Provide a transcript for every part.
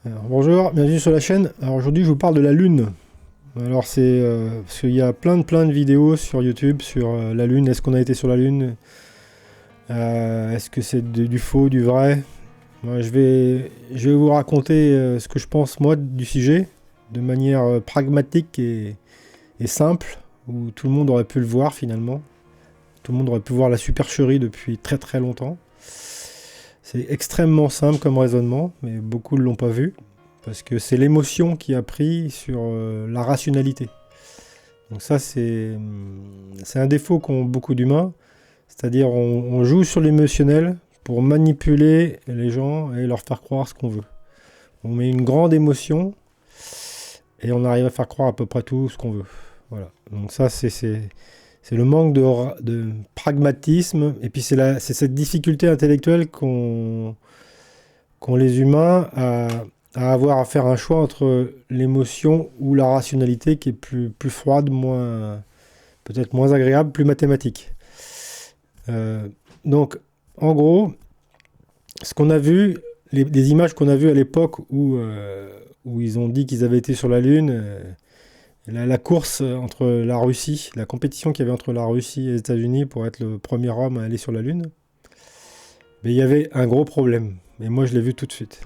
Alors, bonjour, bienvenue sur la chaîne. Alors aujourd'hui je vous parle de la Lune. Alors c'est parce qu'il y a plein de vidéos sur YouTube sur la Lune. Est-ce qu'on a été sur la Lune? Est-ce que c'est du faux, du vrai? Moi, je vais vous raconter ce que je pense moi du sujet de manière pragmatique et simple, où tout le monde aurait pu le voir finalement. Tout le monde aurait pu voir la supercherie depuis très longtemps. C'est extrêmement simple comme raisonnement, mais beaucoup ne l'ont pas vu. Parce que c'est l'émotion qui a pris sur la rationalité. Donc ça, c'est un défaut qu'ont beaucoup d'humains. C'est-à-dire on joue sur l'émotionnel pour manipuler les gens et leur faire croire ce qu'on veut. On met une grande émotion et on arrive à faire croire à peu près tout ce qu'on veut. Voilà. Donc ça, c'est le manque de pragmatisme. Et puis c'est cette difficulté intellectuelle qu'ont les humains à avoir à faire un choix entre l'émotion ou la rationalité qui est plus froide, peut-être moins agréable, plus mathématique. Donc, en gros, ce qu'on a vu, les images qu'on a vues à l'époque où ils ont dit qu'ils avaient été sur la Lune, la course entre la Russie, la compétition qu'il y avait entre la Russie et les États-Unis pour être le premier homme à aller sur la Lune, mais il y avait un gros problème. Et moi, je l'ai vu tout de suite.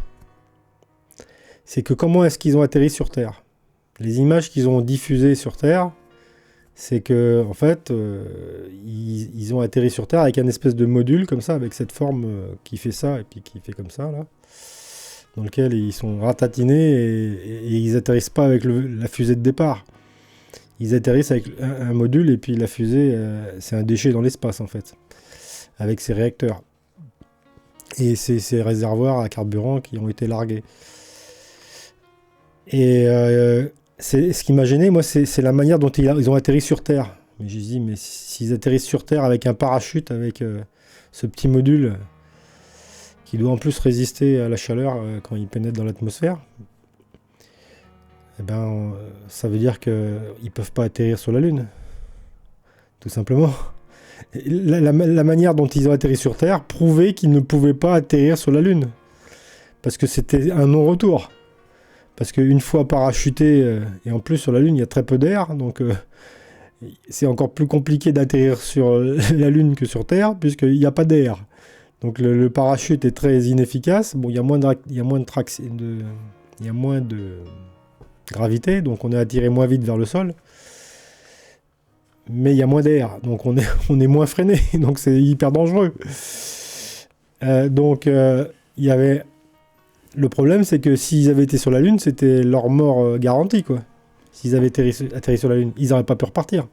C'est que comment est-ce qu'ils ont atterri sur Terre? Les images qu'ils ont diffusées sur Terre, c'est que en fait, ils ont atterri sur Terre avec un espèce de module comme ça, avec cette forme qui fait ça et puis qui fait comme ça là, dans lequel ils sont ratatinés et ils atterrissent pas avec la fusée de départ. Ils atterrissent avec un module et puis la fusée, c'est un déchet dans l'espace en fait, avec ses réacteurs et ces réservoirs à carburant qui ont été largués. Et ce qui m'a gêné, moi, c'est la manière dont ils ont atterri sur Terre. Mais j'ai dit, mais s'ils atterrissent sur Terre avec un parachute, avec ce petit module qui doit en plus résister à la chaleur quand il pénètre dans l'atmosphère, eh ben, ça veut dire qu'ils ne peuvent pas atterrir sur la Lune. Tout simplement. La manière dont ils ont atterri sur Terre prouvait qu'ils ne pouvaient pas atterrir sur la Lune. Parce que c'était un non-retour. Parce qu'une fois parachuté, et en plus sur la Lune, il y a très peu d'air, donc c'est encore plus compliqué d'atterrir sur la Lune que sur Terre, puisqu'il n'y a pas d'air. Donc le parachute est très inefficace. Bon, il y a moins de gravité, donc on est attiré moins vite vers le sol. Mais il y a moins d'air, donc on est moins freiné, donc c'est hyper dangereux. Il y avait... Le problème, c'est que s'ils avaient été sur la Lune, c'était leur mort garantie, quoi. S'ils avaient atterri sur la Lune, ils n'auraient pas pu repartir.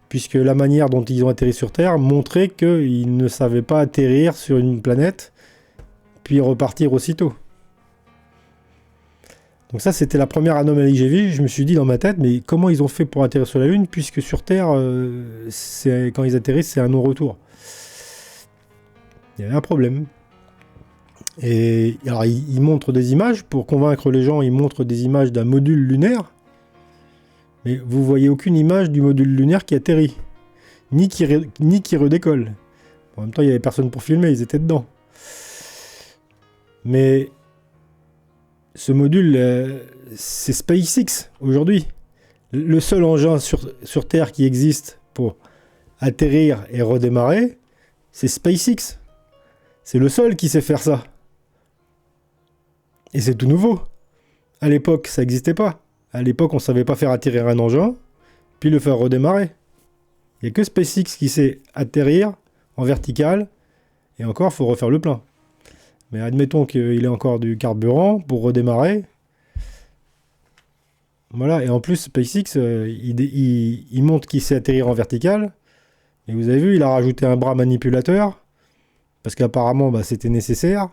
Puisque la manière dont ils ont atterri sur Terre montrait qu'ils ne savaient pas atterrir sur une planète, puis repartir aussitôt. Donc ça, c'était la première anomalie que j'ai vue. Je me suis dit dans ma tête, mais comment ils ont fait pour atterrir sur la Lune, puisque sur Terre, quand ils atterrissent, c'est un non-retour. Il y avait un problème. Et alors, ils montrent des images, pour convaincre les gens, ils montrent des images d'un module lunaire, mais vous voyez aucune image du module lunaire qui atterrit, ni qui redécolle. En même temps, il n'y avait personne pour filmer, ils étaient dedans. Mais ce module, c'est SpaceX aujourd'hui. Le seul engin sur Terre qui existe pour atterrir et redémarrer, c'est SpaceX. C'est le seul qui sait faire ça. Et c'est tout nouveau. À l'époque, ça n'existait pas. À l'époque, on ne savait pas faire atterrir un engin, puis le faire redémarrer. Il n'y a que SpaceX qui sait atterrir en vertical, et encore, il faut refaire le plein. Mais admettons qu'il ait encore du carburant pour redémarrer. Voilà, et en plus, SpaceX, il montre qu'il sait atterrir en vertical, et vous avez vu, il a rajouté un bras manipulateur, parce qu'apparemment, c'était nécessaire.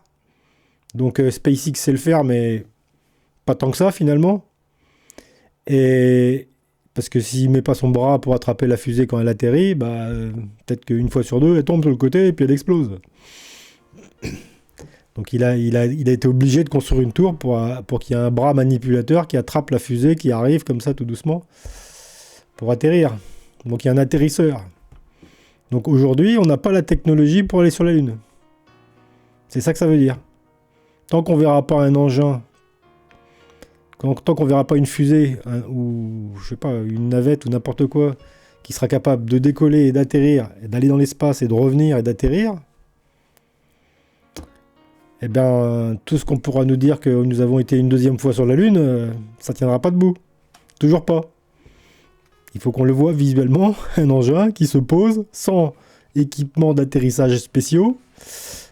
Donc SpaceX sait le faire, mais pas tant que ça finalement. Et parce que s'il met pas son bras pour attraper la fusée quand elle atterrit, peut-être qu'une fois sur deux, elle tombe sur le côté et puis elle explose. Donc il a été obligé de construire une tour pour qu'il y ait un bras manipulateur qui attrape la fusée, qui arrive comme ça tout doucement pour atterrir. Donc il y a un atterrisseur. Donc aujourd'hui, on n'a pas la technologie pour aller sur la Lune. C'est ça que ça veut dire. Tant qu'on verra pas un engin, tant qu'on verra pas une fusée, ou je sais pas, une navette ou n'importe quoi, qui sera capable de décoller et d'atterrir, et d'aller dans l'espace et de revenir et d'atterrir, eh bien, tout ce qu'on pourra nous dire que nous avons été une deuxième fois sur la Lune, ça tiendra pas debout. Toujours pas. Il faut qu'on le voit visuellement, un engin qui se pose sans équipement d'atterrissage spéciaux,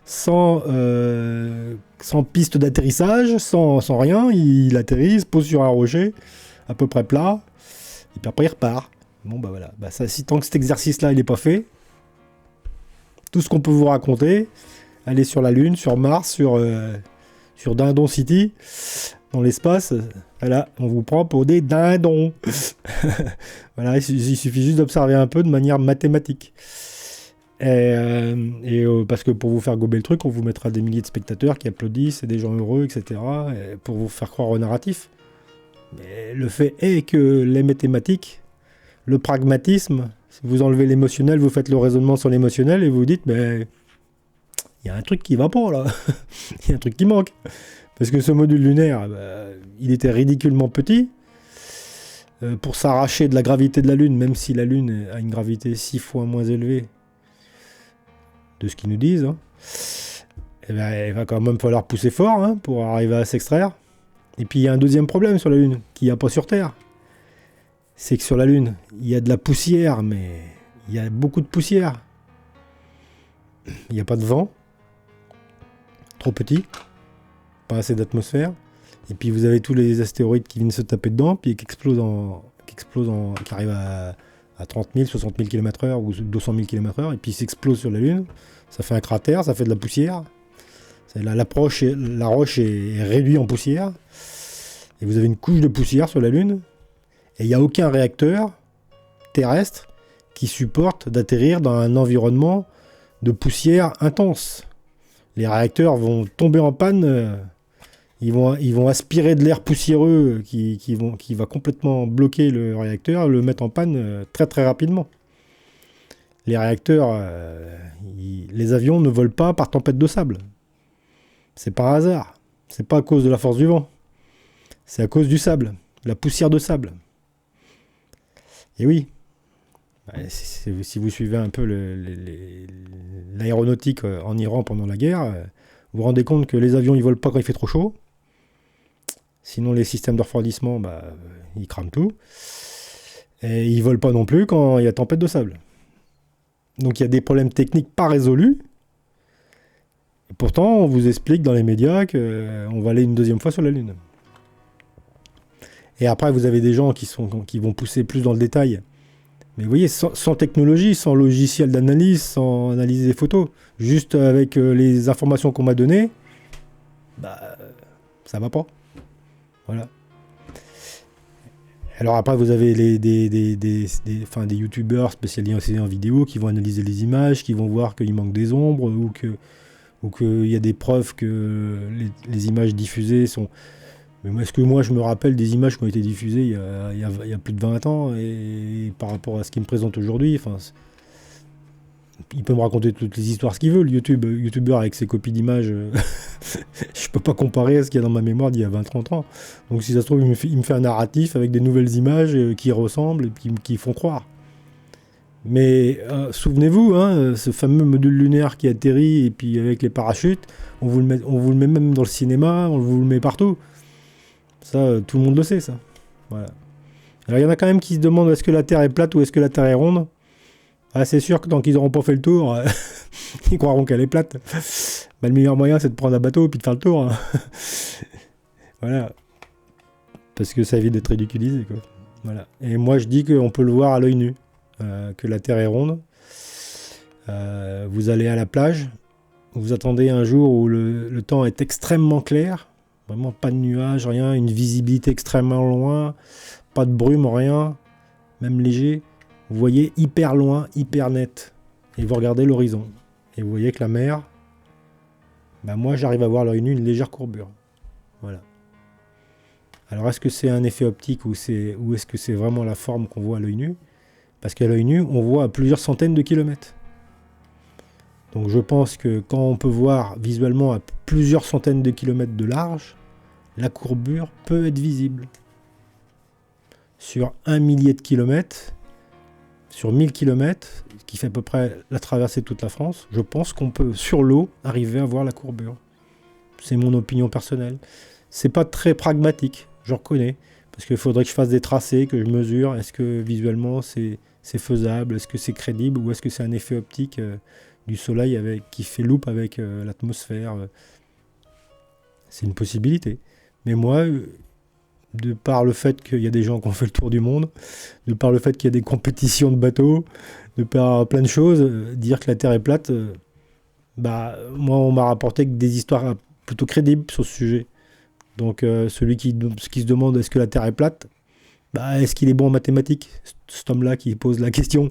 sans piste d'atterrissage, sans rien. Il atterrit, se pose sur un rocher, à peu près plat, et puis après il repart. Bon bah voilà, si tant que cet exercice-là il n'est pas fait, tout ce qu'on peut vous raconter, aller sur la Lune, sur Mars, sur Dindon City, dans l'espace, voilà, on vous prend pour des dindons. Voilà, il suffit juste d'observer un peu de manière mathématique. Parce que pour vous faire gober le truc, on vous mettra des milliers de spectateurs qui applaudissent, et des gens heureux, etc. Pour vous faire croire au narratif. Mais le fait est que les mathématiques, le pragmatisme, si vous enlevez l'émotionnel, vous faites le raisonnement sur l'émotionnel et vous vous dites, mais il y a un truc qui va pas là, il y a un truc qui manque. Parce que ce module lunaire, il était ridiculement petit. Pour s'arracher de la gravité de la Lune, même si la Lune a une gravité 6 fois moins élevée de ce qu'ils nous disent, hein, il va quand même falloir pousser fort pour arriver à s'extraire. Et puis il y a un deuxième problème sur la Lune, qu'il n'y a pas sur Terre. C'est que sur la Lune, il y a de la poussière, mais il y a beaucoup de poussière. Il n'y a pas de vent, trop petit, pas assez d'atmosphère. Et puis vous avez tous les astéroïdes qui viennent se taper dedans, puis qui arrivent à 30 000, 60 000 km/h ou 200 000 km/h, et puis ils s'explosent sur la Lune. Ça fait un cratère, ça fait de la poussière. La roche est réduite en poussière. Et vous avez une couche de poussière sur la Lune. Et il n'y a aucun réacteur terrestre qui supporte d'atterrir dans un environnement de poussière intense. Les réacteurs vont tomber en panne. Ils vont aspirer de l'air poussiéreux qui va complètement bloquer le réacteur, le mettre en panne très très rapidement. Les réacteurs, les avions ne volent pas par tempête de sable. C'est par hasard. C'est pas à cause de la force du vent. C'est à cause du sable, la poussière de sable. Et oui, si vous suivez un peu l'aéronautique en Iran pendant la guerre, vous vous rendez compte que les avions ils volent pas quand il fait trop chaud. Sinon les systèmes de refroidissement, ils crament tout. Et ils volent pas non plus quand il y a tempête de sable. Donc il y a des problèmes techniques pas résolus. Et pourtant, on vous explique dans les médias qu'on va aller une deuxième fois sur la Lune. Et après, vous avez des gens qui vont pousser plus dans le détail. Mais vous voyez, sans technologie, sans logiciel d'analyse, sans analyser des photos, juste avec les informations qu'on m'a données, ça va pas. Voilà. Alors après, vous avez des youtubeurs spécialisés en vidéo qui vont analyser les images, qui vont voir qu'il manque des ombres ou qu'il y a des preuves que les images diffusées sont... Mais est-ce que moi je me rappelle des images qui ont été diffusées il y a plus de 20 ans et par rapport à ce qu'il me présente aujourd'hui, il peut me raconter toutes les histoires qu'il veut, le youtubeur avec ses copies d'images, je peux pas comparer à ce qu'il y a dans ma mémoire d'il y a 20-30 ans. Donc si ça se trouve, il me fait un narratif avec des nouvelles images qui ressemblent et qui font croire. Mais souvenez-vous, ce fameux module lunaire qui atterrit et puis avec les parachutes, on vous le met même dans le cinéma, on vous le met partout. Ça, tout le monde le sait, ça. Voilà. Alors, il y en a quand même qui se demandent est-ce que la Terre est plate ou est-ce que la Terre est ronde. C'est sûr que tant qu'ils n'auront pas fait le tour, ils croiront qu'elle est plate. Le meilleur moyen, c'est de prendre un bateau et puis de faire le tour. Voilà. Parce que ça évite d'être ridiculisé, quoi. Voilà. Et moi, je dis qu'on peut le voir à l'œil nu, que la Terre est ronde. Vous allez à la plage, vous attendez un jour où le temps est extrêmement clair. Vraiment pas de nuages, rien, une visibilité extrêmement loin, pas de brume, rien, même léger. Vous voyez hyper loin, hyper net. Et vous regardez l'horizon. Et vous voyez que la mer, moi j'arrive à voir à l'œil nu une légère courbure. Voilà. Alors est-ce que c'est un effet optique ou est-ce que c'est vraiment la forme qu'on voit à l'œil nu? Parce qu'à l'œil nu, on voit à plusieurs centaines de kilomètres. Donc je pense que quand on peut voir visuellement à plusieurs centaines de kilomètres de large, la courbure peut être visible. Sur un millier de kilomètres, sur 1000 kilomètres, qui fait à peu près la traversée de toute la France, je pense qu'on peut, sur l'eau, arriver à voir la courbure. C'est mon opinion personnelle. C'est pas très pragmatique, je reconnais, parce qu'il faudrait que je fasse des tracés, que je mesure, est-ce que visuellement c'est faisable, est-ce que c'est crédible, ou est-ce que c'est un effet optique du soleil qui fait loupe avec l'atmosphère. C'est une possibilité. Mais moi, de par le fait qu'il y a des gens qui ont fait le tour du monde, de par le fait qu'il y a des compétitions de bateaux, de par plein de choses, dire que la Terre est plate, moi on m'a rapporté que des histoires plutôt crédibles sur ce sujet. Donc celui qui se demande est-ce que la Terre est plate, est-ce qu'il est bon en mathématiques, cet homme-là qui pose la question,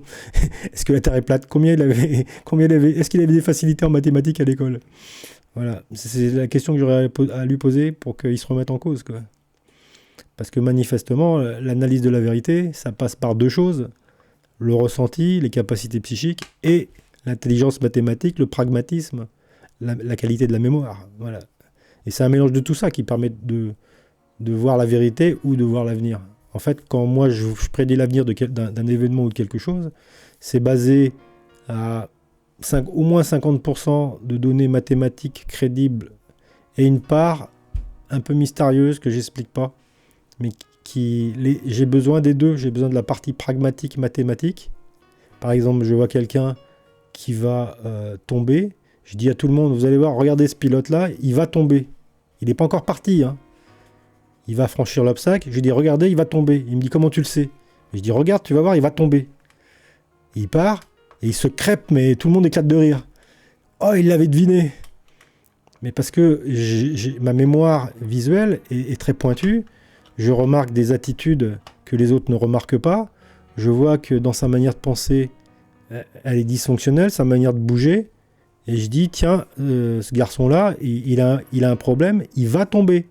est-ce que la Terre est plate, est-ce qu'il avait des facilités en mathématiques à l'école? Voilà, c'est la question que j'aurais à lui poser pour qu'il se remette en cause, quoi. Parce que manifestement, l'analyse de la vérité, ça passe par deux choses. Le ressenti, les capacités psychiques et l'intelligence mathématique, le pragmatisme, la qualité de la mémoire. Voilà. Et c'est un mélange de tout ça qui permet de voir la vérité ou de voir l'avenir. En fait, quand moi je prédis l'avenir d'un événement ou de quelque chose, c'est basé à au moins 50% de données mathématiques crédibles et une part un peu mystérieuse que j'explique pas. Mais j'ai besoin des deux. J'ai besoin de la partie pragmatique mathématique. Par exemple, je vois quelqu'un qui va tomber. Je dis à tout le monde, vous allez voir, regardez ce pilote-là, il va tomber. Il n'est pas encore parti. Hein. Il va franchir l'obstacle. Je lui dis, regardez, il va tomber. Il me dit, comment tu le sais? Je dis, regarde, tu vas voir, il va tomber. Il part et il se crêpe, mais tout le monde éclate de rire. Oh, il l'avait deviné. Mais parce que ma mémoire visuelle est très pointue. Je remarque des attitudes que les autres ne remarquent pas. Je vois que dans sa manière de penser, elle est dysfonctionnelle, sa manière de bouger. Et je dis, tiens, ce garçon-là, il a un problème, il va tomber.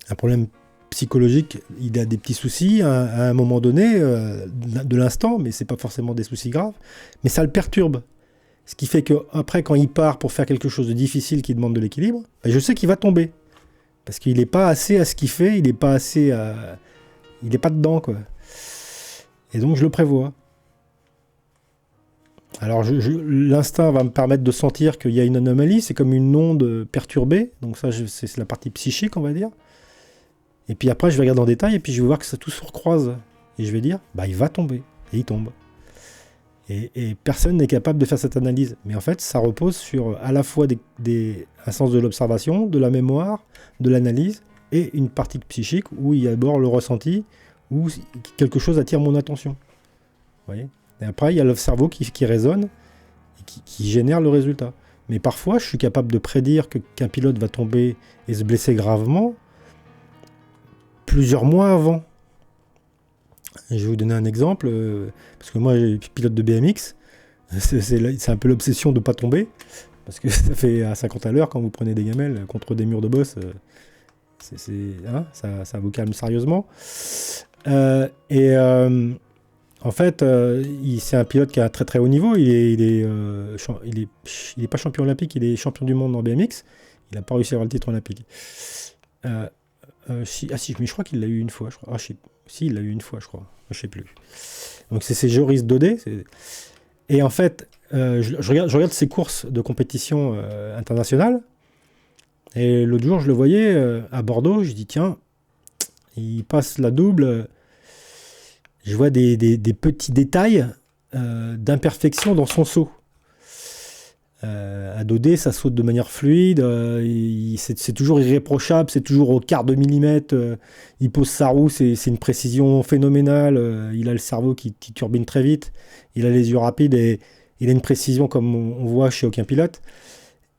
Un problème psychologique, il a des petits soucis à un moment donné, de l'instant, mais c'est pas forcément des soucis graves. Mais ça le perturbe. Ce qui fait qu'après, quand il part pour faire quelque chose de difficile qui demande de l'équilibre, je sais qu'il va tomber. Parce qu'il n'est pas assez à ce qu'il fait, il n'est pas assez à... Il n'est pas dedans, quoi. Et donc, je le prévois. Alors, l'instinct va me permettre de sentir qu'il y a une anomalie, c'est comme une onde perturbée. Donc ça, c'est la partie psychique, on va dire. Et puis après, je vais regarder en détail, et puis je vais voir que ça tout se recroise. Et je vais dire, il va tomber. Et il tombe. Et personne n'est capable de faire cette analyse. Mais en fait, ça repose sur à la fois un sens de l'observation, de la mémoire, de l'analyse, et une partie psychique où il y a d'abord le ressenti, où quelque chose attire mon attention. Vous voyez ? Et après, il y a le cerveau qui résonne, et qui génère le résultat. Mais parfois, je suis capable de prédire qu'un pilote va tomber et se blesser gravement plusieurs mois avant. Je vais vous donner un exemple, parce que moi, je suis pilote de BMX, c'est un peu l'obsession de ne pas tomber, parce que ça fait à 50 à l'heure quand vous prenez des gamelles contre des murs de bosse, ça vous calme sérieusement. En fait, c'est un pilote qui a un très très haut niveau, il est pas champion olympique, il est champion du monde en BMX, il n'a pas réussi à avoir le titre olympique. Mais je crois qu'il l'a eu une fois, je crois. Si, il l'a eu une fois, je crois. Je sais plus. Donc c'est Joris Daudet. Et en fait, je regarde ses courses de compétition internationale. Et l'autre jour, je le voyais à Bordeaux. Je dis, tiens, il passe la double. Je vois des petits détails d'imperfection dans son saut. À Daudet, ça saute de manière fluide, c'est toujours irréprochable, c'est toujours au quart de millimètre, il pose sa roue, c'est une précision phénoménale, il a le cerveau qui turbine très vite, il a les yeux rapides et il a une précision comme on voit chez aucun pilote,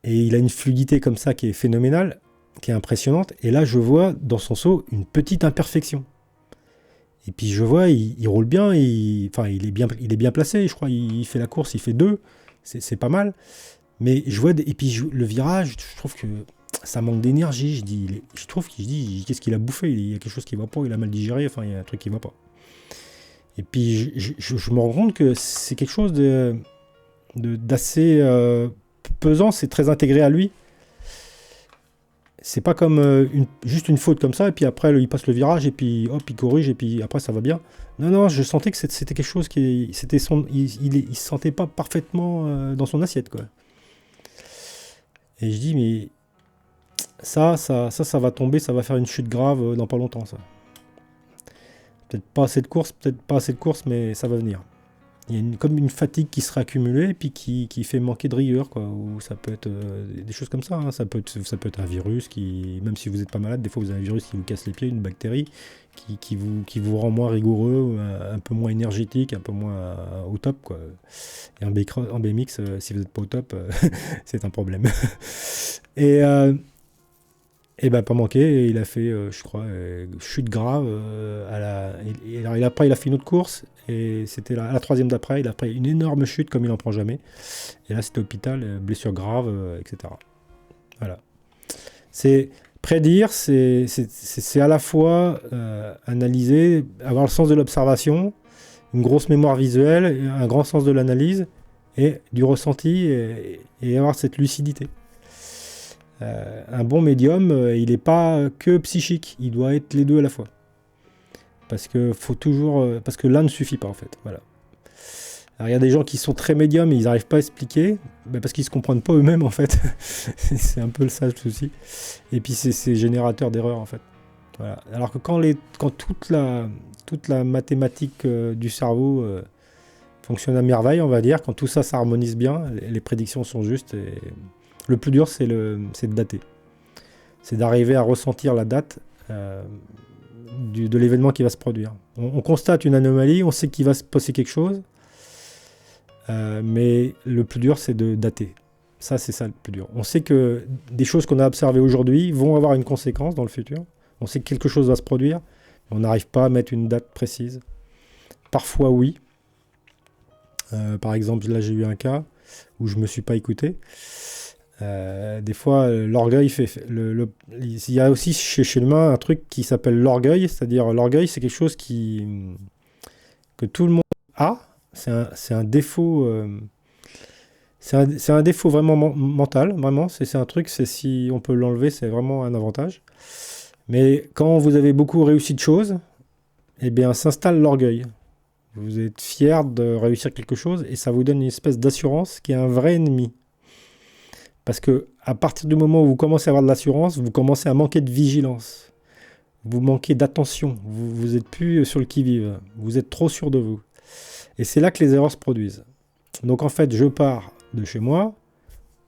et il a une fluidité comme ça qui est phénoménale, qui est impressionnante, et là je vois dans son saut une petite imperfection. Et puis je vois, il roule bien, il est bien placé, je crois, il fait la course, il fait 2, c'est pas mal. Mais je vois, et puis le virage, je trouve que ça manque d'énergie. Qu'est-ce qu'il a bouffé? Il y a quelque chose qui va pas, il a mal digéré, enfin, il y a un truc qui va pas. Et puis je me rends compte que c'est quelque chose de... d'assez pesant, c'est très intégré à lui. C'est pas comme juste une faute comme ça, et puis après il passe le virage, et puis hop, il corrige, et puis après ça va bien. Non, non, je sentais que c'était quelque chose qui. Il se sentait pas parfaitement dans son assiette, quoi. Et je dis, mais ça va tomber, ça va faire une chute grave dans pas longtemps, ça. Peut-être pas assez de courses, mais ça va venir. Il y a comme une fatigue qui sera accumulée et puis qui fait manquer de rigueur, quoi. Ou ça peut être des choses comme ça, hein. Ça peut être un virus qui, même si vous n'êtes pas malade, des fois vous avez un virus qui vous casse les pieds, une bactérie qui vous rend moins rigoureux, un peu moins énergétique, un peu moins au top, quoi. Et en BMX, si vous n'êtes pas au top, c'est un problème. Et, et ben pas manqué, il a fait, je crois, chute grave. Après, il a fait une autre course, et c'était la troisième d'après, il a pris une énorme chute comme il en prend jamais. Et là, c'était hôpital, blessure grave, etc. Voilà. C'est prédire, c'est à la fois analyser, avoir le sens de l'observation, une grosse mémoire visuelle, un grand sens de l'analyse, et du ressenti, et avoir cette lucidité. Un bon médium, il n'est pas que psychique, il doit être les deux à la fois. Parce que l'un ne suffit pas, en fait. Voilà. Alors il y a des gens qui sont très médiums et ils n'arrivent pas à expliquer, parce qu'ils ne se comprennent pas eux-mêmes, en fait. C'est un peu ça le souci. Et puis c'est générateur d'erreurs, en fait. Voilà. Alors que quand toute la mathématique du cerveau fonctionne à merveille, on va dire, quand tout ça s'harmonise bien, les prédictions sont justes. Et le plus dur, c'est de dater. C'est d'arriver à ressentir la date de l'événement qui va se produire. On constate une anomalie, on sait qu'il va se passer quelque chose, mais le plus dur, c'est de dater. Ça, c'est ça le plus dur. On sait que des choses qu'on a observées aujourd'hui vont avoir une conséquence dans le futur. On sait que quelque chose va se produire, mais on n'arrive pas à mettre une date précise. Parfois, oui. Par exemple, là, j'ai eu un cas où je ne me suis pas écouté. Des fois, l'orgueil il y a aussi chez l'humain un truc qui s'appelle l'orgueil, c'est-à-dire l'orgueil, c'est quelque chose que tout le monde a. C'est un défaut, c'est un défaut vraiment mental, vraiment. C'est un truc, si on peut l'enlever, c'est vraiment un avantage. Mais quand vous avez beaucoup réussi de choses, eh bien, s'installe l'orgueil. Vous êtes fier de réussir quelque chose et ça vous donne une espèce d'assurance qui est un vrai ennemi. Parce que à partir du moment où vous commencez à avoir de l'assurance, vous commencez à manquer de vigilance. Vous manquez d'attention. Vous êtes plus sur le qui-vive. Vous êtes trop sûr de vous. Et c'est là que les erreurs se produisent. Donc en fait, je pars de chez moi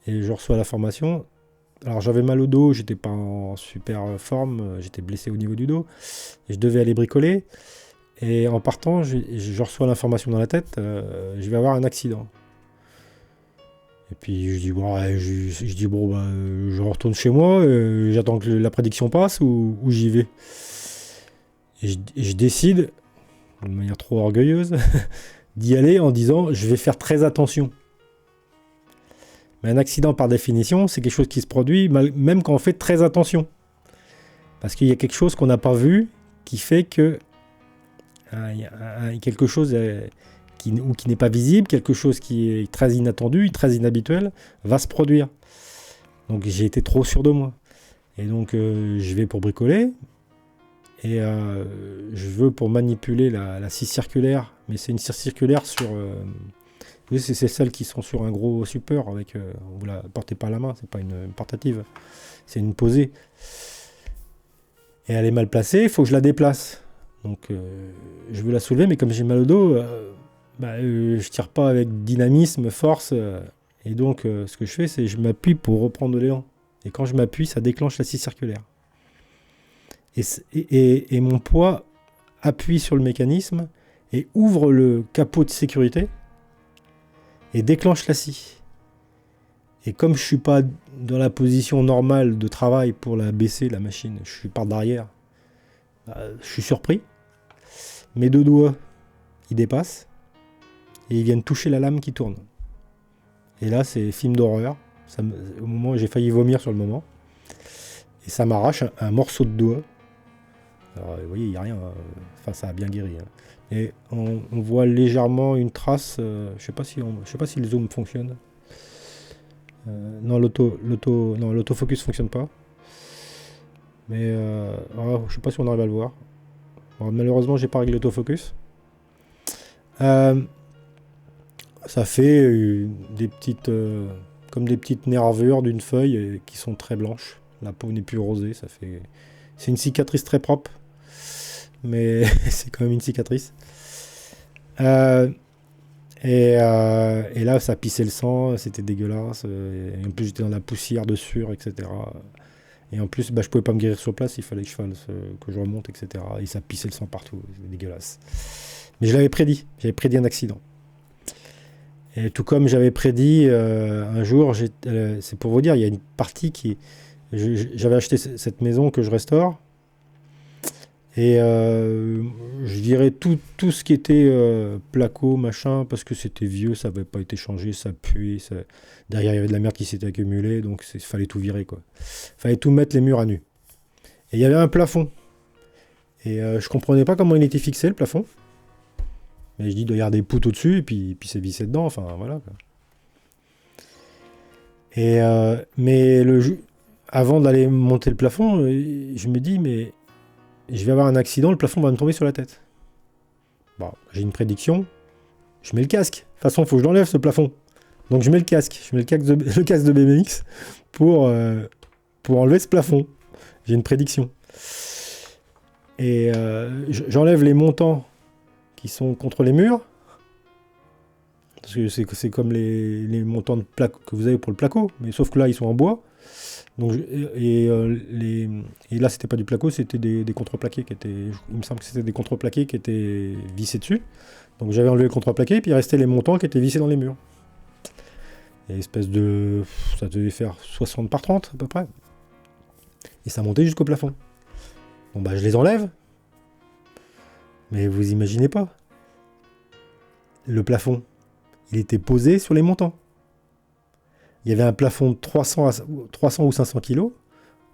et je reçois la formation. Alors j'avais mal au dos, j'étais pas en super forme, j'étais blessé au niveau du dos. Et je devais aller bricoler. Et en partant, je reçois l'information dans la tête, je vais avoir un accident. Et puis je dis je retourne chez moi, j'attends que la prédiction passe ou j'y vais. Et je décide, de manière trop orgueilleuse, d'y aller en disant je vais faire très attention. Mais un accident par définition, c'est quelque chose qui se produit même quand on fait très attention. Parce qu'il y a quelque chose qu'on n'a pas vu qui fait que quelque chose qui n'est pas visible, quelque chose qui est très inattendu, très inhabituel, va se produire. Donc j'ai été trop sûr de moi. Et donc je vais pour bricoler, et je veux pour manipuler la scie circulaire, mais c'est une scie circulaire sur... oui, c'est celles qui sont sur un gros support, avec, vous la portez pas à la main, c'est pas une portative, c'est une posée. Et elle est mal placée, il faut que je la déplace. Donc je veux la soulever, mais comme j'ai mal au dos, je tire pas avec dynamisme, force. Et donc ce que je fais, c'est que je m'appuie pour reprendre l'élan. Et quand je m'appuie, ça déclenche la scie circulaire. Et mon poids appuie sur le mécanisme et ouvre le capot de sécurité et déclenche la scie. Et comme je suis pas dans la position normale de travail pour la baisser, la machine, je suis par derrière, je suis surpris. Mes deux doigts, ils dépassent et ils viennent toucher la lame qui tourne. Et là, c'est film d'horreur. Au moment où j'ai failli vomir sur le moment. Et ça m'arrache un morceau de doigt Alors, vous voyez, il n'y a rien. Enfin, ça a bien guéri. Hein. Et on voit légèrement une trace. Je ne sais pas si le zoom fonctionne. Non, l'autofocus ne fonctionne pas. Mais je ne sais pas si on arrive à le voir. Bon, malheureusement, j'ai pas réglé l'autofocus. Ça fait des petites, comme des petites nervures d'une feuille qui sont très blanches. La peau n'est plus rosée. C'est une cicatrice très propre, mais c'est quand même une cicatrice. Et là, ça pissait le sang, c'était dégueulasse. Et en plus, j'étais dans la poussière dessus, etc. Et en plus, je pouvais pas me guérir sur place, il fallait que je remonte, etc. Et ça pissait le sang partout, c'était dégueulasse. Mais je l'avais prédit, j'avais prédit un accident. Et tout comme j'avais prédit un jour, c'est pour vous dire, il y a une partie qui... J'avais acheté cette maison que je restaure. Et je dirais tout ce qui était placo, machin, parce que c'était vieux, ça n'avait pas été changé, ça puait. Derrière, il y avait de la merde qui s'était accumulée, donc il fallait tout virer, quoi. Fallait tout mettre les murs à nu. Et il y avait un plafond. Et je comprenais pas comment il était fixé, le plafond. Mais je dis, il doit y avoir des poutres au-dessus, et puis c'est vissé dedans, enfin, voilà, quoi. Et, mais avant d'aller monter le plafond, je me dis, mais je vais avoir un accident, le plafond va me tomber sur la tête. Bon, j'ai une prédiction, je mets le casque. De toute façon, il faut que je l'enlève, ce plafond. Donc je mets le casque. Je mets le casque de BMX pour enlever ce plafond. J'ai une prédiction. Et j'enlève les montants qui sont contre les murs. Parce que c'est comme les montants de plaque que vous avez pour le placo. Mais sauf que là, ils sont en bois. Donc, et là, c'était pas du placo, c'était des contreplaqués qui étaient... Il me semble que c'était des contreplaqués qui étaient vissés dessus. Donc j'avais enlevé le contreplaqué, puis il restait les montants qui étaient vissés dans les murs. Et espèce de... Ça devait faire 60 par 30 à peu près. Et ça montait jusqu'au plafond. Bon je les enlève. Mais vous imaginez pas. Le plafond, il était posé sur les montants. Il y avait un plafond de 300 ou 500 kg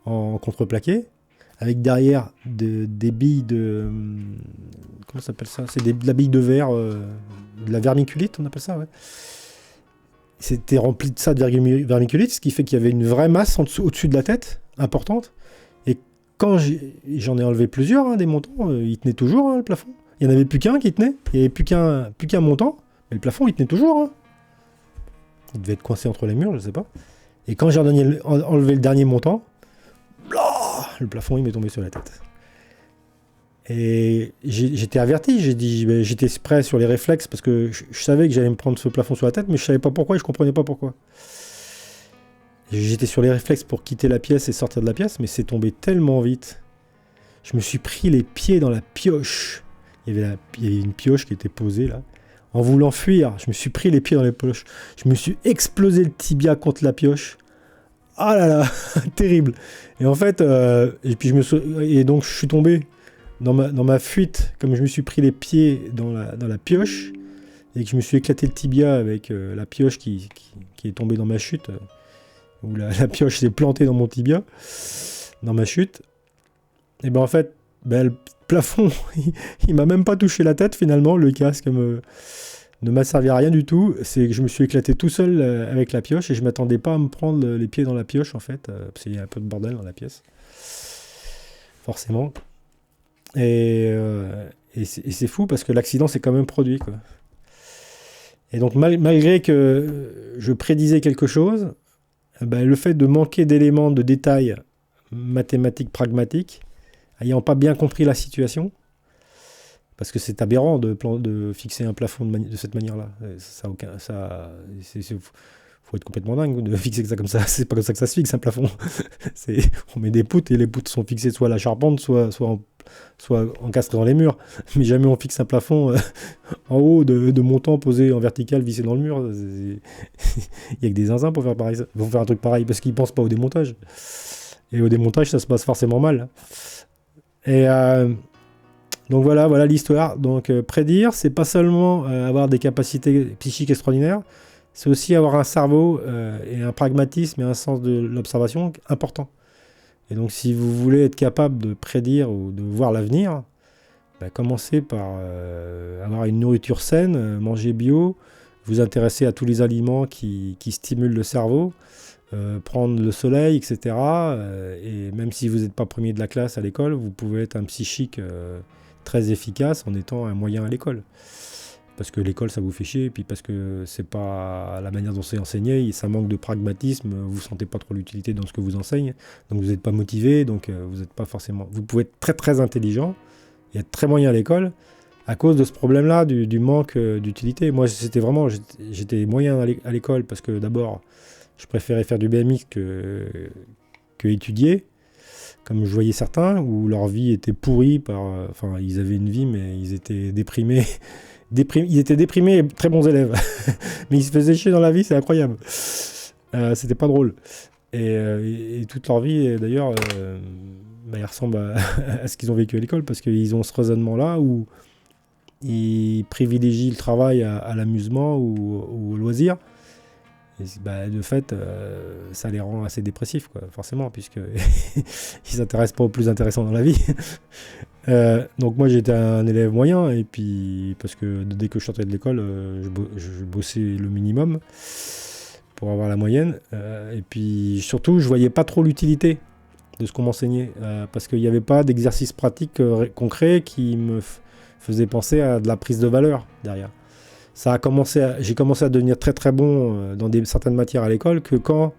en contreplaqué, avec derrière des billes de... Comment ça s'appelle ça ? C'est de la bille de verre, de la vermiculite, on appelle ça, ouais. C'était rempli de ça de vermiculite, ce qui fait qu'il y avait une vraie masse au-dessus de la tête, importante. Et quand j'en ai enlevé plusieurs, des montants, il tenait toujours, le plafond. Il n'y en avait plus qu'un qui tenait, il n'y avait plus qu'un montant, mais le plafond, il tenait toujours. Il devait être coincé entre les murs, je sais pas. Et quand j'ai enlevé le dernier montant, le plafond, il m'est tombé sur la tête. Et j'étais averti, j'étais prêt sur les réflexes, parce que je savais que j'allais me prendre ce plafond sur la tête, mais je savais pas pourquoi et je comprenais pas pourquoi. J'étais sur les réflexes pour quitter la pièce et sortir de la pièce, mais c'est tombé tellement vite. Je me suis pris les pieds dans la pioche. Il y avait une pioche qui était posée là. En voulant fuir, je me suis pris les pieds dans les poches. Je me suis explosé le tibia contre la pioche. Ah là là, terrible. Et en fait, et donc je suis tombé dans ma fuite, comme je me suis pris les pieds dans la pioche, et que je me suis éclaté le tibia avec la pioche qui est tombée dans ma chute, où la pioche s'est plantée dans mon tibia, dans ma chute. Et ben en fait, le plafond, il m'a même pas touché la tête finalement, le casque ne m'a servi à rien du tout. C'est que je me suis éclaté tout seul avec la pioche et je m'attendais pas à me prendre les pieds dans la pioche en fait, parce qu'il y a un peu de bordel dans la pièce, forcément. Et c'est fou parce que l'accident s'est quand même produit, quoi. Et donc malgré que je prédisais quelque chose, le fait de manquer d'éléments de détail mathématiques pragmatiques, ayant pas bien compris la situation, parce que c'est aberrant de fixer un plafond de cette manière-là. Faut être complètement dingue de fixer ça comme ça. C'est pas comme ça que ça se fixe un plafond. On met des poutres et les poutres sont fixées soit à la charpente, soit encastrées dans les murs. Mais jamais on fixe un plafond en haut de montant posé en vertical, vissé dans le mur. Il y a que des zinzins pour faire pareil. Pour faire un truc pareil parce qu'ils pensent pas au démontage. Et au démontage, ça se passe forcément mal. Et donc voilà l'histoire. Donc prédire, c'est pas seulement avoir des capacités psychiques extraordinaires, c'est aussi avoir un cerveau et un pragmatisme et un sens de l'observation important. Et donc si vous voulez être capable de prédire ou de voir l'avenir, commencez par avoir une nourriture saine, manger bio, vous intéresser à tous les aliments qui stimulent le cerveau, prendre le soleil, etc. Et même si vous n'êtes pas premier de la classe à l'école, vous pouvez être un psychique très efficace en étant un moyen à l'école. Parce que l'école, ça vous fait chier, et puis parce que c'est pas la manière dont c'est enseigné, ça manque de pragmatisme, vous sentez pas trop l'utilité dans ce que vous enseigne, donc vous n'êtes pas motivé, donc vous n'êtes pas forcément... Vous pouvez être très très intelligent et être très moyen à l'école à cause de ce problème-là, du manque d'utilité. Moi, j'étais moyen à l'école parce que d'abord, je préférais faire du BMX que étudier, comme je voyais certains, où leur vie était pourrie enfin, ils avaient une vie, mais ils étaient déprimés. Ils étaient déprimés et très bons élèves. Mais ils se faisaient chier dans la vie, c'est incroyable. C'était pas drôle. Et toute leur vie, d'ailleurs, ils ressemblent à ce qu'ils ont vécu à l'école, parce qu'ils ont ce raisonnement-là où ils privilégient le travail à l'amusement ou au loisir. Et de fait, ça les rend assez dépressifs, quoi, forcément, puisqu'ils ne s'intéressent pas au plus intéressant dans la vie. Donc moi j'étais un élève moyen, et puis parce que dès que je sortais de l'école, je bossais le minimum pour avoir la moyenne. Et puis surtout, je voyais pas trop l'utilité de ce qu'on m'enseignait, parce qu'il n'y avait pas d'exercice pratique concret qui me faisait penser à de la prise de valeur derrière. J'ai commencé à devenir très très bon dans certaines matières à l'école que quand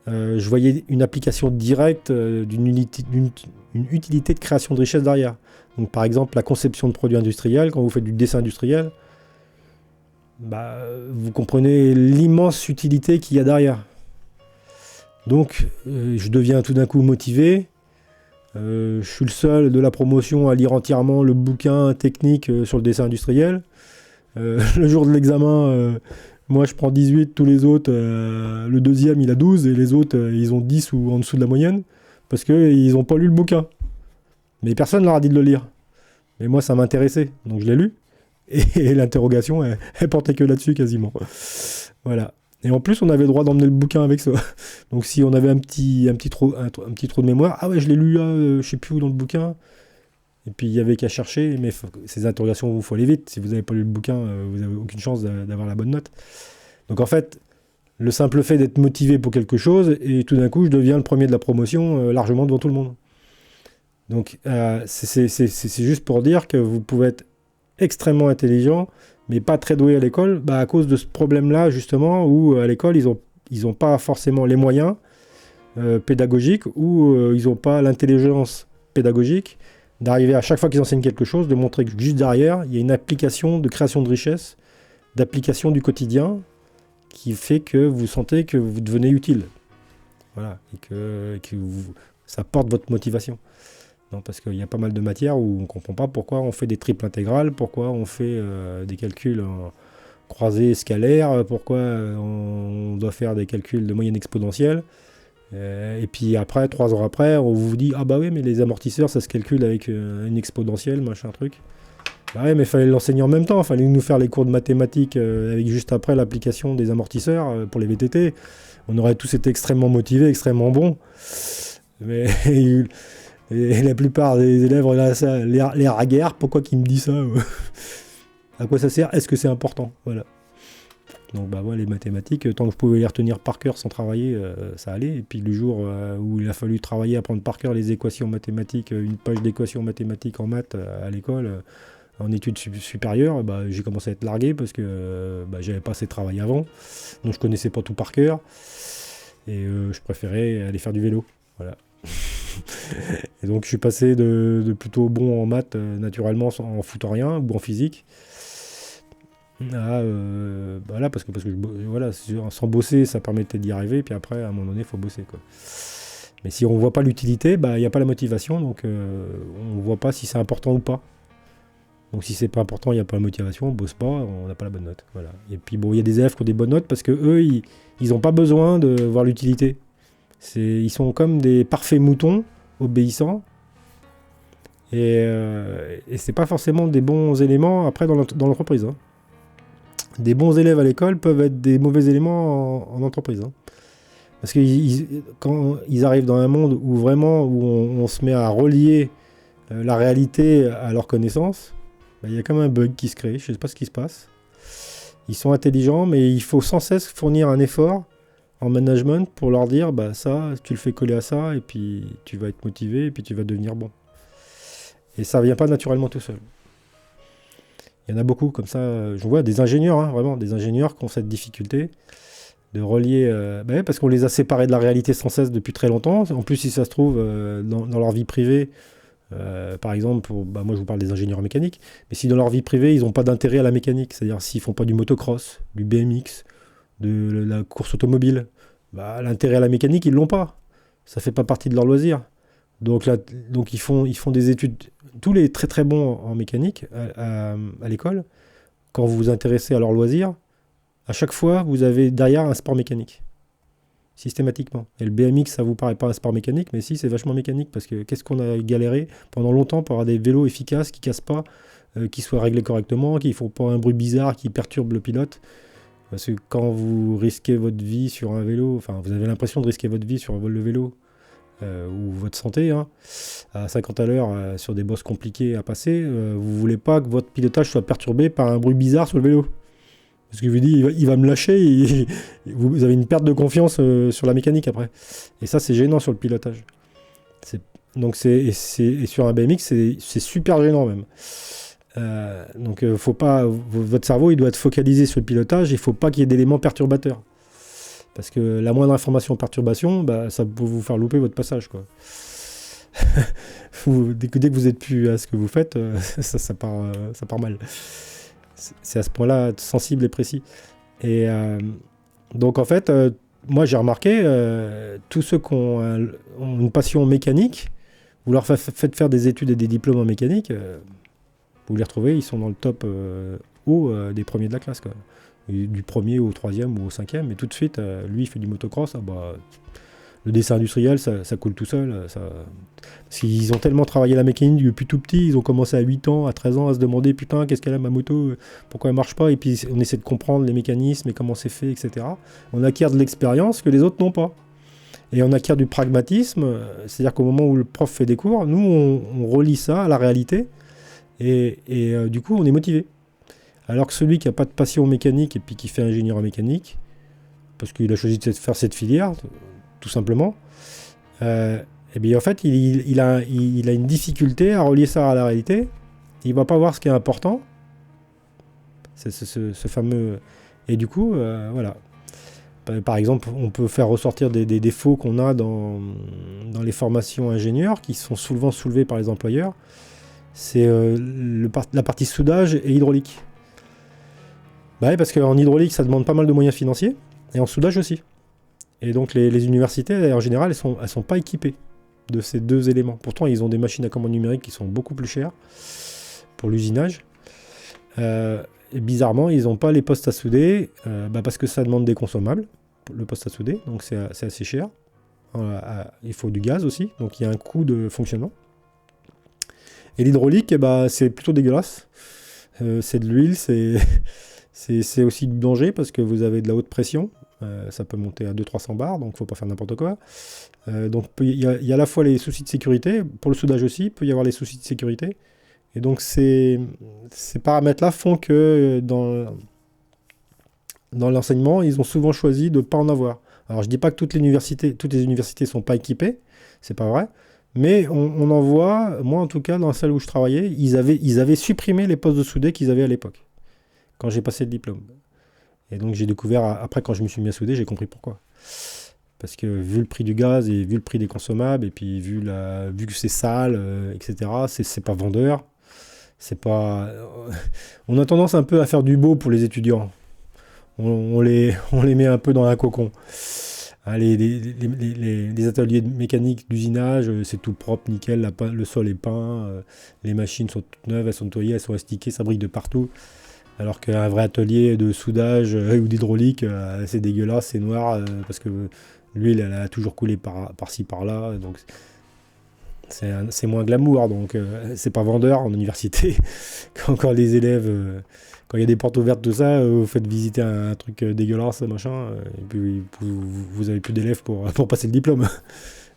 je voyais une application directe d'une utilité de création de richesse derrière. Donc par exemple la conception de produits industriels, quand vous faites du dessin industriel, vous comprenez l'immense utilité qu'il y a derrière. Donc je deviens tout d'un coup motivé. Je suis le seul de la promotion à lire entièrement le bouquin technique sur le dessin industriel. Le jour de l'examen, moi je prends 18, tous les autres, le deuxième il a 12 et les autres ils ont 10 ou en dessous de la moyenne parce qu'ils n'ont pas lu le bouquin. Mais personne ne leur a dit de le lire. Mais moi ça m'intéressait, donc je l'ai lu. Et l'interrogation, elle portait que là-dessus quasiment. Voilà. Et en plus on avait le droit d'emmener le bouquin avec soi. Donc si on avait un petit trou de mémoire, ah ouais je l'ai lu là, je sais plus où dans le bouquin. Et puis il n'y avait qu'à chercher, mais ces interrogations, il faut aller vite. Si vous n'avez pas lu le bouquin, vous n'avez aucune chance d'avoir la bonne note. Donc en fait, le simple fait d'être motivé pour quelque chose, et tout d'un coup, je deviens le premier de la promotion largement devant tout le monde. Donc c'est juste pour dire que vous pouvez être extrêmement intelligent, mais pas très doué à l'école, à cause de ce problème-là, justement, où à l'école, ils ont pas forcément les moyens pédagogiques, ou ils n'ont pas l'intelligence pédagogique, d'arriver à chaque fois qu'ils enseignent quelque chose, de montrer que juste derrière, il y a une application de création de richesse, d'application du quotidien, qui fait que vous sentez que vous devenez utile. Voilà, et que ça porte votre motivation. Non, parce qu'il y a pas mal de matières où on ne comprend pas pourquoi on fait des triples intégrales, pourquoi on fait des calculs en croisés scalaires, pourquoi on doit faire des calculs de moyenne exponentielle. Et puis après, 3 ans après, on vous dit « Ah bah oui, mais les amortisseurs, ça se calcule avec une exponentielle, machin truc. » Bah ouais, mais il fallait l'enseigner en même temps, il fallait nous faire les cours de mathématiques avec juste après l'application des amortisseurs pour les VTT. On aurait tous été extrêmement motivés, extrêmement bons. Mais et la plupart des élèves regardent ça, les raguères, pourquoi qu'ils me disent ça à quoi ça sert? Est-ce que c'est important? Voilà. Donc les mathématiques, tant que je pouvais les retenir par cœur sans travailler, ça allait. Et puis le jour où il a fallu travailler, apprendre par cœur les équations mathématiques, une page d'équations mathématiques en maths à l'école, en études supérieures, j'ai commencé à être largué parce que j'avais pas assez travaillé avant. Donc je connaissais pas tout par cœur. Et je préférais aller faire du vélo. Voilà. Et donc je suis passé de plutôt bon en maths, naturellement, en foutant rien, ou en physique. Parce que voilà, sans bosser ça permettait d'y arriver, puis après à un moment donné il faut bosser, quoi. Mais si on voit pas l'utilité, il n'y a pas la motivation, donc on voit pas si c'est important ou pas. Donc si c'est pas important, il n'y a pas la motivation, on bosse pas, on n'a pas la bonne note, voilà. Et puis il y a des élèves qui ont des bonnes notes parce que eux ils ont pas besoin de voir l'utilité. Ils sont comme des parfaits moutons obéissants, et c'est pas forcément des bons éléments après dans l'entreprise, hein. Des bons élèves à l'école peuvent être des mauvais éléments en entreprise, hein. Parce que quand ils arrivent dans un monde où vraiment où on se met à relier la réalité à leur connaissance, bah, il y a comme un bug qui se crée, je sais pas ce qui se passe. Ils sont intelligents, mais il faut sans cesse fournir un effort en management pour leur dire bah ça, tu le fais coller à ça, et puis tu vas être motivé, et puis tu vas devenir bon. Et ça vient pas naturellement tout seul. Il y en a beaucoup comme ça, je vois des ingénieurs, hein, vraiment, des ingénieurs qui ont cette difficulté de relier, bah ouais, parce qu'on les a séparés de la réalité sans cesse depuis très longtemps. En plus, si ça se trouve, dans leur vie privée, par exemple, bah moi je vous parle des ingénieurs mécaniques, mais si dans leur vie privée, ils n'ont pas d'intérêt à la mécanique, c'est-à-dire s'ils font pas du motocross, du BMX, de la course automobile, bah, l'intérêt à la mécanique, ils l'ont pas. Ça fait pas partie de leur loisir. Donc, là, donc ils font des études, tous les très très bons en mécanique à l'école, quand vous vous intéressez à leur loisir, à chaque fois, vous avez derrière un sport mécanique. Systématiquement. Et le BMX, ça vous paraît pas un sport mécanique, mais si, c'est vachement mécanique, parce que qu'est-ce qu'on a galéré pendant longtemps pour avoir des vélos efficaces qui cassent pas, qui soient réglés correctement, qui font pas un bruit bizarre qui perturbe le pilote. Parce que quand vous risquez votre vie sur un vélo, enfin, vous avez l'impression de risquer votre vie sur un vol de vélo, ou votre santé, hein, à 50 à l'heure sur des bosses compliquées à passer, vous voulez pas que votre pilotage soit perturbé par un bruit bizarre sur le vélo. Parce que je vous dis, il va me lâcher, vous avez une perte de confiance sur la mécanique après. Et ça, c'est gênant sur le pilotage. Donc et sur un BMX, c'est super gênant même. Donc faut pas, votre cerveau, il doit être focalisé sur le pilotage, il faut pas qu'il y ait d'éléments perturbateurs. Parce que la moindre information perturbation, bah, ça peut vous faire louper votre passage, quoi. Dès que vous êtes plus à ce que vous faites, ça part mal. C'est à ce point-là sensible et précis. Et donc en fait, moi j'ai remarqué, tous ceux qui ont une passion mécanique, vous leur faites faire des études et des diplômes en mécanique, vous les retrouvez, ils sont dans le top haut des premiers de la classe, quoi. Du premier au troisième ou au cinquième, et tout de suite, lui il fait du motocross, bah, le dessin industriel, ça coule tout seul. Parce qu'ils ont tellement travaillé la mécanique depuis tout petit, ils ont commencé à 8 ans, à 13 ans, à se demander, putain, qu'est-ce qu'elle a ma moto, pourquoi elle marche pas, et puis on essaie de comprendre les mécanismes et comment c'est fait, etc. On acquiert de l'expérience que les autres n'ont pas. Et on acquiert du pragmatisme, c'est-à-dire qu'au moment où le prof fait des cours, nous, on relie ça à la réalité, et du coup, on est motivé. Alors que celui qui n'a pas de passion mécanique et puis qui fait ingénieur en mécanique, parce qu'il a choisi de faire cette filière, tout simplement, et bien en fait, il a une difficulté à relier ça à la réalité. Il ne va pas voir ce qui est important. C'est ce fameux... Et du coup, voilà. Par exemple, on peut faire ressortir des défauts qu'on a dans les formations ingénieurs, qui sont souvent soulevés par les employeurs. C'est la partie soudage et hydraulique. Bah ouais, parce qu'en hydraulique, ça demande pas mal de moyens financiers, et en soudage aussi. Et donc les universités, en général, elles sont pas équipées de ces deux éléments. Pourtant, ils ont des machines à commande numérique qui sont beaucoup plus chères pour l'usinage. Et bizarrement, ils n'ont pas les postes à souder, parce que ça demande des consommables, le poste à souder, donc c'est assez cher. Il faut du gaz aussi, donc il y a un coût de fonctionnement. Et l'hydraulique, c'est plutôt dégueulasse. C'est de l'huile, c'est aussi du danger parce que vous avez de la haute pression. Ça peut monter à 200-300 bars, donc il ne faut pas faire n'importe quoi. Donc il y a à la fois les soucis de sécurité, pour le soudage aussi, il peut y avoir les soucis de sécurité. Et donc ces paramètres-là font que dans l'enseignement, ils ont souvent choisi de ne pas en avoir. Alors je ne dis pas que toutes les universités ne sont pas équipées, c'est pas vrai, mais on en voit, moi en tout cas, dans celle où je travaillais, ils avaient supprimé les postes de soudés qu'ils avaient à l'époque, quand j'ai passé le diplôme. Et donc j'ai découvert, après quand je me suis mis à souder, j'ai compris pourquoi. Parce que vu le prix du gaz et vu le prix des consommables, et puis vu que c'est sale, etc., c'est pas vendeur. C'est pas... On a tendance un peu à faire du beau pour les étudiants. On les met un peu dans un cocon. Les ateliers de mécanique d'usinage, c'est tout propre, nickel, le sol est peint, les machines sont toutes neuves, elles sont nettoyées, elles sont astiquées, ça brille de partout. Alors qu'un vrai atelier de soudage ou d'hydraulique, c'est dégueulasse, c'est noir, parce que l'huile, elle a toujours coulé par-ci, par-là. Donc c'est moins glamour, donc c'est pas vendeur en université. Quand les élèves quand il y a des portes ouvertes, tout ça, vous faites visiter un truc dégueulasse, machin, et puis vous avez plus d'élèves pour passer le diplôme.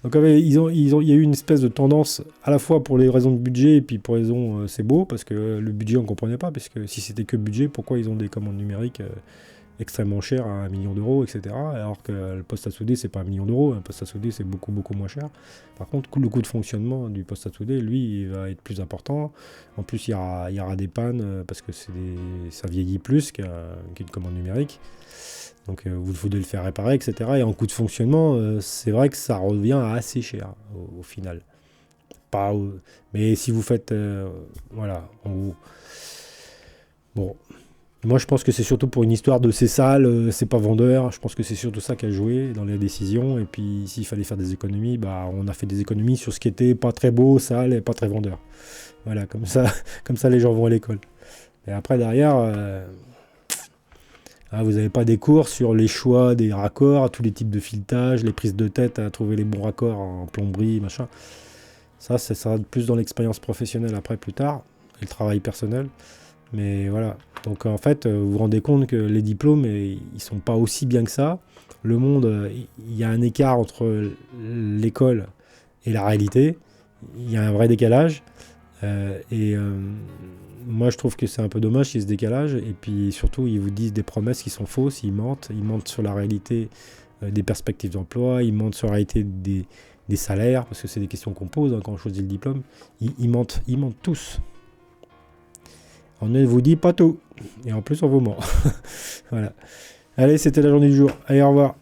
Donc il y a eu une espèce de tendance, à la fois pour les raisons de budget, et puis pour les raisons c'est beau, parce que le budget on comprenait pas, parce que si c'était que budget, pourquoi ils ont des commandes numériques extrêmement chères à 1 million d'euros, etc. Alors que le poste à souder, c'est pas 1 million d'euros, un poste à souder c'est beaucoup beaucoup moins cher. Par contre, le coût de fonctionnement du poste à souder, lui, il va être plus important. En plus, il y aura des pannes, parce que ça vieillit plus qu'une commande numérique. Donc vous devez le faire réparer, etc. Et en coût de fonctionnement, c'est vrai que ça revient à assez cher au final. Pas, mais si vous faites... voilà, en gros. Bon. Moi je pense que c'est surtout pour une histoire de c'est sale, c'est pas vendeur. Je pense que c'est surtout ça qui a joué dans les décisions. Et puis s'il fallait faire des économies, bah on a fait des économies sur ce qui était pas très beau, sale et pas très vendeur. Voilà, comme ça les gens vont à l'école. Et après derrière... vous n'avez pas des cours sur les choix des raccords, tous les types de filetage, les prises de tête à trouver les bons raccords en plomberie, machin. Ça sera plus dans l'expérience professionnelle après, plus tard, et le travail personnel. Mais voilà. Donc en fait, vous vous rendez compte que les diplômes, ils sont pas aussi bien que ça. Le monde, il y a un écart entre l'école et la réalité. Il y a un vrai décalage. Moi je trouve que c'est un peu dommage qu'il y ait ce décalage, et puis surtout ils vous disent des promesses qui sont fausses, ils mentent sur la réalité des perspectives d'emploi, ils mentent sur la réalité des salaires, parce que c'est des questions qu'on pose quand on choisit le diplôme, ils mentent tous. On ne vous dit pas tout, et en plus on vous ment. Voilà. Allez, c'était la journée du jour, allez, au revoir.